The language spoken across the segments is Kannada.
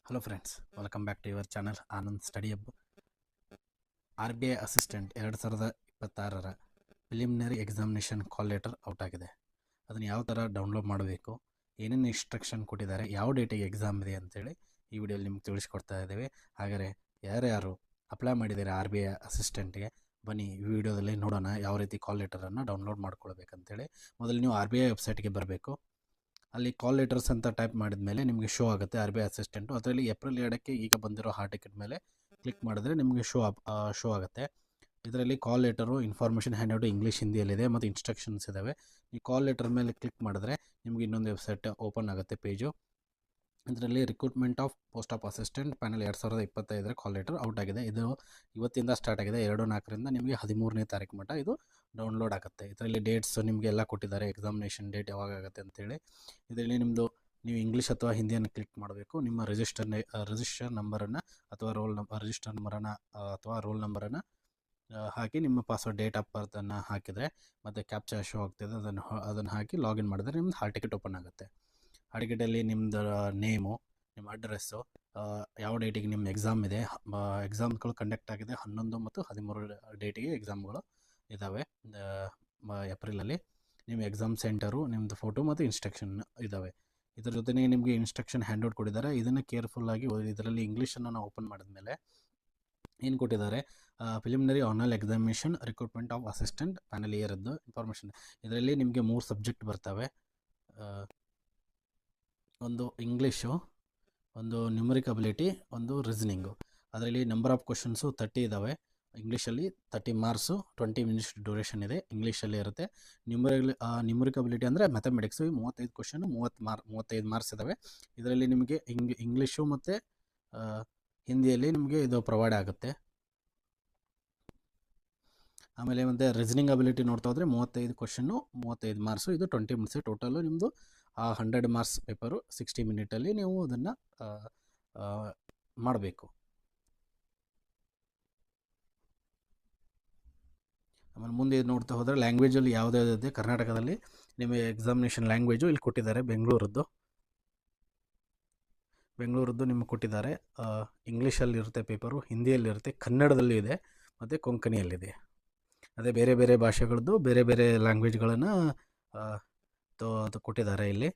Hello friends, welcome back to your channel Anand study hub. RBI assistant 2026ರ preliminary examination call letter out ಆಗಿದೆ. ಅದನ್ನು ಯಾವ ಥರ ಡೌನ್ಲೋಡ್ ಮಾಡಬೇಕು, ಏನೇನು ಇನ್ಸ್ಟ್ರಕ್ಷನ್ ಕೊಟ್ಟಿದ್ದಾರೆ, ಯಾವ ಡೇಟಿಗೆ ಎಕ್ಸಾಮ್ ಇದೆ ಅಂತೇಳಿ ಈ ವಿಡಿಯೋಲಿ ನಿಮ್ಗೆ ತಿಳಿಸ್ಕೊಡ್ತಾ ಇದ್ದೇವೆ. ಹಾಗಾದರೆ ಯಾರ್ಯಾರು ಅಪ್ಲೈ ಮಾಡಿದ್ದಾರೆ RBI ಅಸಿಸ್ಟೆಂಟ್ಗೆ, ಬನ್ನಿ ಈ ವಿಡಿಯೋದಲ್ಲಿ ನೋಡೋಣ ಯಾವ ರೀತಿ ಕಾಲ್ ಲೆಟರನ್ನು ಡೌನ್ಲೋಡ್ ಮಾಡ್ಕೊಳ್ಬೇಕಂತೇಳಿ. ಮೊದಲು ನೀವು RBI ವೆಬ್ಸೈಟ್ಗೆ ಬರಬೇಕು. ಅಲ್ಲಿ ಕಾಲ್ ಲೆಟರ್ಸ್ ಅಂತ ಟೈಪ್ ಮಾಡಿದ ಮೇಲೆ ನಿಮಗೆ ಶೋ ಆಗುತ್ತೆ RBI ಅಸಿಸ್ಟೆಂಟು. ಅದರಲ್ಲಿ ಏಪ್ರಿಲ್ 2ಕ್ಕೆ ಈಗ ಬಂದಿರೋ ಹಾಲ್ ಟಿಕೆಟ್ ಮೇಲೆ ಕ್ಲಿಕ್ ಮಾಡಿದ್ರೆ ನಿಮಗೆ ಶೋ ಆಗುತ್ತೆ. ಇದರಲ್ಲಿ ಕಾಲ್ ಲೆಟರು, ಇನ್ಫಾರ್ಮೇಷನ್ ಹ್ಯಾಂಡ್ ಇಂಗ್ಲೀಷ್ ಹಿಂದಿಯಲ್ಲಿದೆ ಮತ್ತು ಇನ್ಸ್ಟ್ರಕ್ಷನ್ಸ್ ಇದ್ದಾವೆ. ಈ ಕಾಲ್ ಲೆಟರ್ ಮೇಲೆ ಕ್ಲಿಕ್ ಮಾಡಿದ್ರೆ ನಿಮಗೆ ಇನ್ನೊಂದು ವೆಬ್ಸೈಟ್ ಓಪನ್ ಆಗುತ್ತೆ ಪೇಜು. ಇದರಲ್ಲಿ recruitment of post of assistant panel 2025 call letter out ಆಗಿದೆ. ಇದು ಇವತ್ತಿಂದ ಸ್ಟಾರ್ಟ್ ಆಗಿದೆ. 2/4ರಿಂದ ನಿಮಗೆ 13ನೇ ತಾರೀಕು ಮಟ್ಟ ಇದು ಡೌನ್ಲೋಡ್ ಆಗುತ್ತೆ. ಇದರಲ್ಲಿ ಡೇಟ್ಸ್ ನಿಮಗೆ ಎಲ್ಲ ಕೊಟ್ಟಿದ್ದಾರೆ, ಎಕ್ಸಾಮಿನೇಷನ್ ಡೇಟ್ ಯಾವಾಗ ಆಗುತ್ತೆ ಅಂತೇಳಿ. ಇದರಲ್ಲಿ ನಿಮ್ಮದು ನೀವು ಇಂಗ್ಲೀಷ್ ಅಥವಾ ಹಿಂದಿಯನ್ನು ಕ್ಲಿಕ್ ಮಾಡಬೇಕು. ನಿಮ್ಮ ರಿಜಿಸ್ಟರ್ ನಂಬರನ್ನು ಅಥವಾ ರಿಜಿಸ್ಟರ್ ನಂಬರನ್ನು ಅಥವಾ ರೋಲ್ ನಂಬರನ್ನು ಹಾಕಿ ನಿಮ್ಮ ಪಾಸ್ವರ್ಡ್, ಡೇಟ್ ಆಫ್ ಬರ್ತನ್ನು ಹಾಕಿದರೆ ಮತ್ತು ಕ್ಯಾಪ್ಚಾ ಶೋ ಆಗ್ತಿದೆ. ಅದನ್ನು ಹಾಕಿ ಲಾಗಿನ್ ಮಾಡಿದ್ರೆ ನಿಮ್ದು ಹಾಲ್ ಟಿಕೆಟ್ ಓಪನ್ ಆಗುತ್ತೆ. ಹಾಲ್ ಟಿಕೆಟಲ್ಲಿ ನಿಮ್ಮದು ನೇಮು, ನಿಮ್ಮ ಅಡ್ರೆಸ್ಸು, ಯಾವ ಡೇಟಿಗೆ ನಿಮ್ಮ ಎಕ್ಸಾಮ್ ಇದೆ, ಎಕ್ಸಾಮ್ಗಳು ಕಂಡಕ್ಟ್ ಆಗಿದೆ 11 ಮತ್ತು 13 ಡೇಟಿಗೆ ಎಕ್ಸಾಮ್ಗಳು ಇದ್ದಾವೆ ಏಪ್ರಿಲಲ್ಲಿ. ನಿಮ್ಮ ಎಕ್ಸಾಮ್ ಸೆಂಟರು, ನಿಮ್ಮದು ಫೋಟೋ ಮತ್ತು ಇನ್ಸ್ಟ್ರಕ್ಷನ್ ಇದ್ದಾವೆ. ಇದರ ಜೊತೆಗೆ ನಿಮಗೆ ಇನ್ಸ್ಟ್ರಕ್ಷನ್ ಹ್ಯಾಂಡ್ ಕೊಟ್ಟಿದ್ದಾರೆ. ಇದನ್ನು ಕೇರ್ಫುಲ್ಲಾಗಿ ಇದರಲ್ಲಿ ಇಂಗ್ಲೀಷನ್ನು ನಾವು ಓಪನ್ ಮಾಡಿದ್ಮೇಲೆ ಏನು ಕೊಟ್ಟಿದ್ದಾರೆ, preliminary online examination recruitment of assistant panel ಇಯರ್ದು ಇನ್ಫಾರ್ಮೇಷನ್. ಇದರಲ್ಲಿ ನಿಮಗೆ 3 ಸಬ್ಜೆಕ್ಟ್ ಬರ್ತವೆ. ಒಂದು ಇಂಗ್ಲೀಷು, ಒಂದು ನ್ಯೂಮರಿಕ್ ಅಬಿಲಿಟಿ, ಒಂದು ರೀಸನಿಂಗು. ಅದರಲ್ಲಿ ನಂಬರ್ ಆಫ್ ಕ್ವಶನ್ಸು 30 ಇದ್ದಾವೆ. ಇಂಗ್ಲೀಷಲ್ಲಿ 30 ಮಾರ್ಕ್ಸು, 20 ಮಿನಿಟ್ಸ್ ಡ್ಯೂರೇಷನ್ ಇದೆ, ಇಂಗ್ಲೀಷಲ್ಲಿ ಇರುತ್ತೆ. ನ್ಯೂಮರಿಕ್ ಅಬಿಲಿಟಿ ಅಂದರೆ ಮ್ಯಾಥಮೆಟಿಕ್ಸು 35 ಕ್ವಶನು, 35 ಮಾರ್ಕ್ಸ್ ಇದ್ದಾವೆ. ಇದರಲ್ಲಿ ನಿಮಗೆ ಇಂಗ್ಲೀಷು ಮತ್ತು ಹಿಂದಿಯಲ್ಲಿ ನಿಮಗೆ ಇದು ಪ್ರೊವೈಡ್ ಆಗುತ್ತೆ. ಆಮೇಲೆ ಮತ್ತು ರೀಸನಿಂಗ್ ಅಬಿಲಿಟಿ ನೋಡ್ತಾ ಹೋದರೆ 35 ಕ್ವಶನ್ನು, 35 ಮಾರ್ಕ್ಸು, ಇದು 20 ಮಿನಿಟ್ಸ್. ಟೋಟಲು ನಿಮ್ಮದು 100 ಮಾರ್ಕ್ಸ್ ಪೇಪರು 60 ಮಿನಿಟಲ್ಲಿ ನೀವು ಅದನ್ನು ಮಾಡಬೇಕು. ಆಮೇಲೆ ಮುಂದೆ ನೋಡ್ತಾ ಹೋದರೆ ಲ್ಯಾಂಗ್ವೇಜಲ್ಲಿ ಯಾವುದ್ಯಾವುದಿದೆ, ಕರ್ನಾಟಕದಲ್ಲಿ ನಿಮಗೆ ಎಕ್ಸಾಮಿನೇಷನ್ ಲ್ಯಾಂಗ್ವೇಜು ಇಲ್ಲಿ ಕೊಟ್ಟಿದ್ದಾರೆ. ಬೆಂಗಳೂರದ್ದು ನಿಮಗೆ ಕೊಟ್ಟಿದ್ದಾರೆ. ಇಂಗ್ಲೀಷಲ್ಲಿರುತ್ತೆ ಪೇಪರು, ಹಿಂದಿಯಲ್ಲಿರುತ್ತೆ, ಕನ್ನಡದಲ್ಲೂ ಇದೆ ಮತ್ತು ಕೊಂಕಣಿಯಲ್ಲಿದೆ. ಅದೇ ಬೇರೆ ಬೇರೆ ಭಾಷೆಗಳದ್ದು ಬೇರೆ ಬೇರೆ ಲ್ಯಾಂಗ್ವೇಜ್ಗಳನ್ನು ಅದು ಕೊಟ್ಟಿದ್ದಾರೆ ಇಲ್ಲಿ.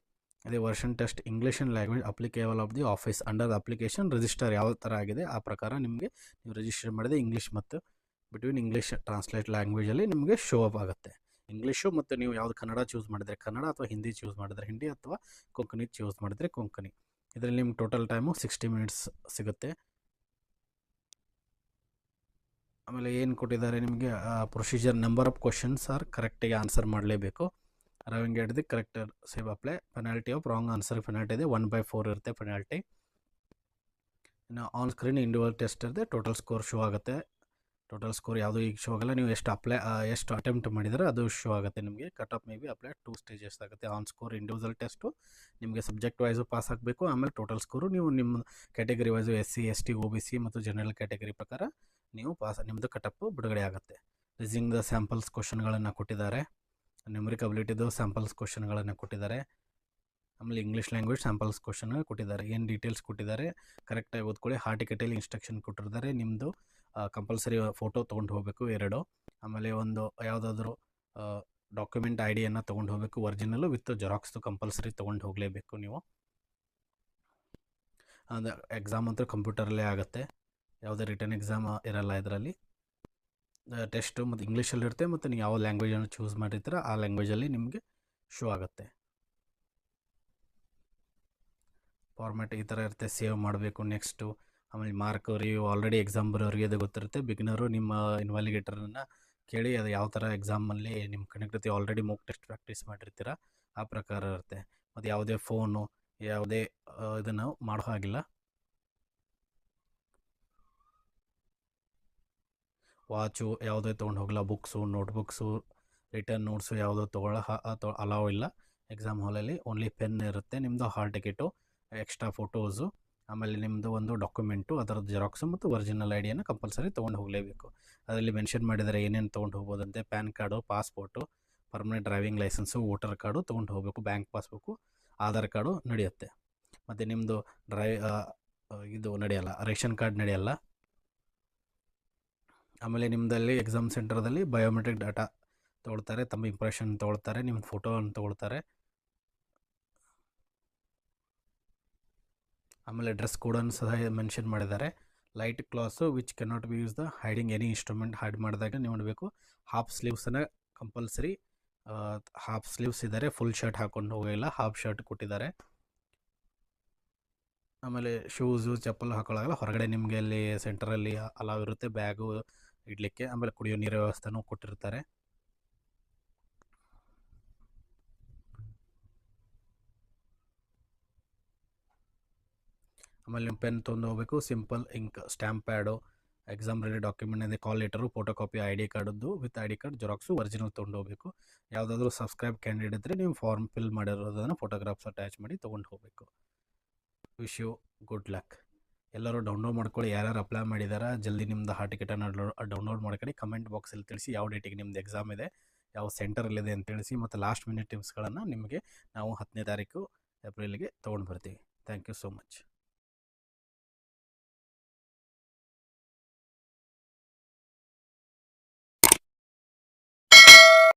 ಅದೇ version test English and language applicable of the office under application register ಯಾವ ಥರ ಆಗಿದೆ ಆ ಪ್ರಕಾರ ನಿಮಗೆ ನೀವು ರಿಜಿಸ್ಟರ್ ಮಾಡಿದೆ ಇಂಗ್ಲೀಷ್ ಮತ್ತು ಬಿಟ್ವೀನ್ ಇಂಗ್ಲೀಷ್ ಟ್ರಾನ್ಸ್ಲೇಟ್ ಲ್ಯಾಂಗ್ವೇಜಲ್ಲಿ ನಿಮಗೆ ಶೋ ಅಪ್ ಆಗುತ್ತೆ. ಇಂಗ್ಲೀಷು ಮತ್ತು ನೀವು ಯಾವುದು ಕನ್ನಡ ಚೂಸ್ ಮಾಡಿದರೆ ಕನ್ನಡ, ಅಥವಾ ಹಿಂದಿ ಚೂಸ್ ಮಾಡಿದರೆ ಹಿಂದಿ, ಅಥವಾ ಕೊಂಕಣಿ ಚೂಸ್ ಮಾಡಿದರೆ ಕೊಂಕಣಿ. ಇದರಲ್ಲಿ ನಿಮ್ಗೆ ಟೋಟಲ್ ಟೈಮು 60 ಮಿನಿಟ್ಸ್ ಸಿಗುತ್ತೆ. ಆಮೇಲೆ ಏನು ಕೊಟ್ಟಿದ್ದಾರೆ ನಿಮಗೆ, procedure, number of questions are ಕರೆಕ್ಟಾಗಿ ಆನ್ಸರ್ ಮಾಡಲೇಬೇಕು. ರವಿಂಗ್ at the correct save apply. Penalty of wrong answer penalty ಇದೆ, 1/4 ಇರುತ್ತೆ ಪೆನಾಲ್ಟಿ. ಇನ್ನು ಆನ್ ಸ್ಕ್ರೀನ್ ಇಂಡಿವಿಜುವಲ್ ಟೆಸ್ಟ್ ಇರುತ್ತೆ, ಟೋಟಲ್ ಸ್ಕೋರ್ ಶೋ ಆಗುತ್ತೆ. ಟೋಟಲ್ ಸ್ಕೋರ್ ಯಾವುದೂ ಈಗ ಶೋ ಆಗಲ್ಲ. ನೀವು ಎಷ್ಟು ಅಟೆಂಪ್ಟ್ ಮಾಡಿದರೆ ಅದು ಶೋ ಆಗುತ್ತೆ ನಿಮಗೆ. Cut off may be apply 2 stages ಆಗುತ್ತೆ. ಆನ್ ಸ್ಕೋರ್ ಇಂಡಿವಿಜುವಲ್ ಟೆಸ್ಟು ನಿಮಗೆ ಸಬ್ಜೆಕ್ಟ್ ವೈಸು ಪಾಸ್ ಆಗಬೇಕು. ಆಮೇಲೆ ಟೋಟಲ್ ಸ್ಕೋರು ನೀವು ನಿಮ್ಮ category wise SC ST OBC ಮತ್ತು ಜನರಲ್ ಕ್ಯಾಟಗರಿ ಪ್ರಕಾರ ನೀವು ನಿಮ್ಮದು ಕಟಪ್ಪು ಬಿಡುಗಡೆ ಆಗುತ್ತೆ. ರಿಸಿಂಗ್ ಸ್ಯಾಂಪಲ್ಸ್ ಕ್ವಶನ್ಗಳನ್ನು ಕೊಟ್ಟಿದ್ದಾರೆ. ನ್ಯೂಮರಿಕ್ ಅಬಿಲಿಟಿದು ಸ್ಯಾಂಪಲ್ಸ್ ಕ್ವಶನ್ಗಳನ್ನು ಕೊಟ್ಟಿದ್ದಾರೆ. ಆಮೇಲೆ ಇಂಗ್ಲೀಷ್ ಲ್ಯಾಂಗ್ವೇಜ್ ಸ್ಯಾಂಪಲ್ಸ್ ಕ್ವಶನ್ ಕೊಟ್ಟಿದ್ದಾರೆ. ಏನು ಡೀಟೇಲ್ಸ್ ಕೊಟ್ಟಿದ್ದಾರೆ ಕರೆಕ್ಟಾಗಿ ಓದ್ಕೊಳ್ಳಿ. ಹಾಲ್ ಟಿಕೆಟಲ್ಲಿ ಇನ್ಸ್ಟ್ರಕ್ಷನ್ ಕೊಟ್ಟಿರ್ತಾರೆ. ನಿಮ್ಮದು ಕಂಪಲ್ಸರಿ ಫೋಟೋ ತೊಗೊಂಡು ಹೋಗಬೇಕು 2. ಆಮೇಲೆ ಒಂದು ಯಾವುದಾದ್ರೂ ಡಾಕ್ಯುಮೆಂಟ್ IDಯನ್ನು ತೊಗೊಂಡು ಹೋಗಬೇಕು, ಒರಿಜಿನಲ್ಲು ವಿತ್ ಜೆರಾಕ್ಸ್ದು ಕಂಪಲ್ಸರಿ ತೊಗೊಂಡು ಹೋಗಲೇಬೇಕು ನೀವು. ಅದು ಎಕ್ಸಾಮ್ ಅಂತೂ ಕಂಪ್ಯೂಟರಲ್ಲೇ ಆಗುತ್ತೆ, ಯಾವುದೇ ರಿಟರ್ನ್ ಎಕ್ಸಾಮ್ ಇರಲ್ಲ ಇದರಲ್ಲಿ. ಟೆಸ್ಟು ಮತ್ತು ಇಂಗ್ಲೀಷಲ್ಲಿರುತ್ತೆ, ಮತ್ತು ನೀವು ಯಾವ ಲ್ಯಾಂಗ್ವೇಜನ್ನು ಚೂಸ್ ಮಾಡಿರ್ತೀರ ಆ ಲ್ಯಾಂಗ್ವೇಜಲ್ಲಿ ನಿಮಗೆ ಶೋ ಆಗುತ್ತೆ. ಫಾರ್ಮ್ಯಾಟ್ ಈ ಥರ ಇರುತ್ತೆ, ಸೇವ್ ಮಾಡಬೇಕು. ನೆಕ್ಸ್ಟು ಆಮೇಲೆ ಮಾರ್ಕ್ ರಿವ್ಯೂ ಆಲ್ರೆಡಿ ಎಕ್ಸಾಮ್ ಬರೋರಿಗೆ ಅದು ಗೊತ್ತಿರುತ್ತೆ. ಬಿಗಿನರು ನಿಮ್ಮ ಇನ್ವಾಲಿಗೇಟರನ್ನು ಕೇಳಿ ಅದು ಯಾವ ಥರ ಎಕ್ಸಾಮಲ್ಲಿ ನಿಮ್ಮ conduct already mock test practice ಮಾಡಿರ್ತೀರ ಆ ಪ್ರಕಾರ ಇರುತ್ತೆ. ಮತ್ತು ಯಾವುದೇ ಫೋನು ಯಾವುದೇ ಇದನ್ನು ಮಾಡೋ ಹಾಗಿಲ್ಲ. ವಾಚು ಯಾವುದೇ ತೊಗೊಂಡು ಹೋಗಲ್ಲ. ಬುಕ್ಸು, ನೋಟ್ಬುಕ್ಸು, ರಿಟರ್ನ್ ನೋಟ್ಸು ಯಾವುದೋ ಅಲಾವ್ ಇಲ್ಲ ಎಕ್ಸಾಮ್ ಹಾಲಲ್ಲಿ. ಓನ್ಲಿ ಪೆನ್ ಇರುತ್ತೆ. ನಿಮ್ಮದು ಹಾಲ್ ಟಿಕೆಟು, ಎಕ್ಸ್ಟ್ರಾ ಫೋಟೋಸು, ಆಮೇಲೆ ನಿಮ್ಮದು ಒಂದು ಡಾಕ್ಯುಮೆಂಟು, ಅದರದ್ದು ಜೆರಾಕ್ಸು ಮತ್ತು ಒರಿಜಿನಲ್ IDಯನ್ನು ಕಂಪಲ್ಸರಿ ತೊಗೊಂಡು ಹೋಗಲೇಬೇಕು. ಅದರಲ್ಲಿ ಮೆನ್ಷನ್ ಮಾಡಿದರೆ ಏನೇನು ತೊಗೊಂಡು ಹೋಗ್ಬೋದಂತೆ. PAN card, passport, permanent driving licence, voter card ತೊಗೊಂಡು ಹೋಗಬೇಕು. ಬ್ಯಾಂಕ್ ಪಾಸ್ಬುಕ್ಕು, ಆಧಾರ್ ಕಾರ್ಡು ನಡೆಯುತ್ತೆ. ಮತ್ತು ನಿಮ್ಮದು ಇದು ನಡೆಯಲ್ಲ, ರೇಷನ್ ಕಾರ್ಡ್ ನಡೆಯಲ್ಲ. ಆಮೇಲೆ ನಿಮ್ಮದಲ್ಲಿ ಎಕ್ಸಾಮ್ ಸೆಂಟರ್ದಲ್ಲಿ ಬಯೋಮೆಟ್ರಿಕ್ ಡಾಟಾ ತೊಗೊಳ್ತಾರೆ, ತಮ್ಮ ಇಂಪ್ರೆಷನ್ ತೊಗೊಳ್ತಾರೆ, ನಿಮ್ಮ ಫೋಟೋವನ್ನು ತೊಗೊಳ್ತಾರೆ. ಆಮೇಲೆ ಡ್ರೆಸ್ ಕೋಡನ್ನು ಸಹ ಮೆನ್ಷನ್ ಮಾಡಿದ್ದಾರೆ. Light class which cannot be use the hiding any instrument. Hide ಮಾಡಿದಾಗ ನೀವು ನೋಡಬೇಕು. ಹಾಫ್ ಸ್ಲೀವ್ಸನ್ನು ಕಂಪಲ್ಸರಿ, ಹಾಫ್ ಸ್ಲೀವ್ಸ್ ಇದ್ದಾರೆ, ಫುಲ್ ಶರ್ಟ್ ಹಾಕೊಂಡು ಹೋಗಿಲ್ಲ, ಹಾಫ್ ಶರ್ಟ್ ಕೊಟ್ಟಿದ್ದಾರೆ. ಆಮೇಲೆ ಶೂಸು ಚಪ್ಪಲ್ ಹಾಕೊಳ್ಳೋಲ್ಲ. ಹೊರಗಡೆ ನಿಮಗೆ ಅಲ್ಲಿ ಸೆಂಟರಲ್ಲಿ ಅಲಾವ್ ಇರುತ್ತೆ ಬ್ಯಾಗು ಇಡಲಿಕ್ಕೆ. ಆಮೇಲೆ ಕುಡಿಯೋ ನೀರಿನ ವ್ಯವಸ್ಥೆನೂ ಕೊಟ್ಟಿರ್ತಾರೆ. ಆಮೇಲೆ ನೀವು ಪೆನ್ ತೊಗೊಂಡು ಹೋಗಬೇಕು, simple ink, stamp pad, exam ready document ಇದೆ, call letter, photo copy, I D ಕಾರ್ಡದ್ದು with I D card xerox original ತೊಗೊಂಡು ಹೋಗಬೇಕು. ಯಾವುದಾದ್ರೂ ಸಬ್ಸ್ಕ್ರೈಬ್ ಕ್ಯಾಂಡಿಡೇಟ್ ಇದ್ದರೆ ನೀವು ಫಾರ್ಮ್ ಫಿಲ್ ಮಾಡಿರೋದನ್ನು ಫೋಟೋಗ್ರಾಫ್ಸ್ ಅಟ್ಯಾಚ್ ಮಾಡಿ ತೊಗೊಂಡು ಹೋಗಬೇಕು. Wish you good luck. ಎಲ್ಲರೂ ಡೌನ್ಲೋಡ್ ಮಾಡ್ಕೊಳ್ಳಿ. ಯಾರ್ಯಾರು ಅಪ್ಲೈ ಮಾಡಿದಾರ ಜಲ್ದಿ ನಿಮ್ಮದು ಹಾಲ್ ಟಿಕೆಟನ್ನು ಡೌನ್ಲೋಡ್ ಮಾಡ್ಕೊಳ್ಳಿ. ಕಮೆಂಟ್ ಬಾಕ್ಸಲ್ಲಿ ತಿಳಿಸಿ ಯಾವ ಡೇಟಿಗೆ ನಿಮ್ಮದು ಎಕ್ಸಾಮ್ ಇದೆ, ಯಾವ ಸೆಂಟರಲ್ಲಿದೆ ಅಂತ ತಿಳಿಸಿ. ಮತ್ತು ಲಾಸ್ಟ್ ಮಿನಿಟ್ ಟಿಪ್ಸ್ಗಳನ್ನು ನಿಮಗೆ ನಾವು 10ನೇ ತಾರೀಕು ಏಪ್ರಿಲ್ಗೆ ತೊಗೊಂಡು ಬರ್ತೀವಿ. Thank you so much.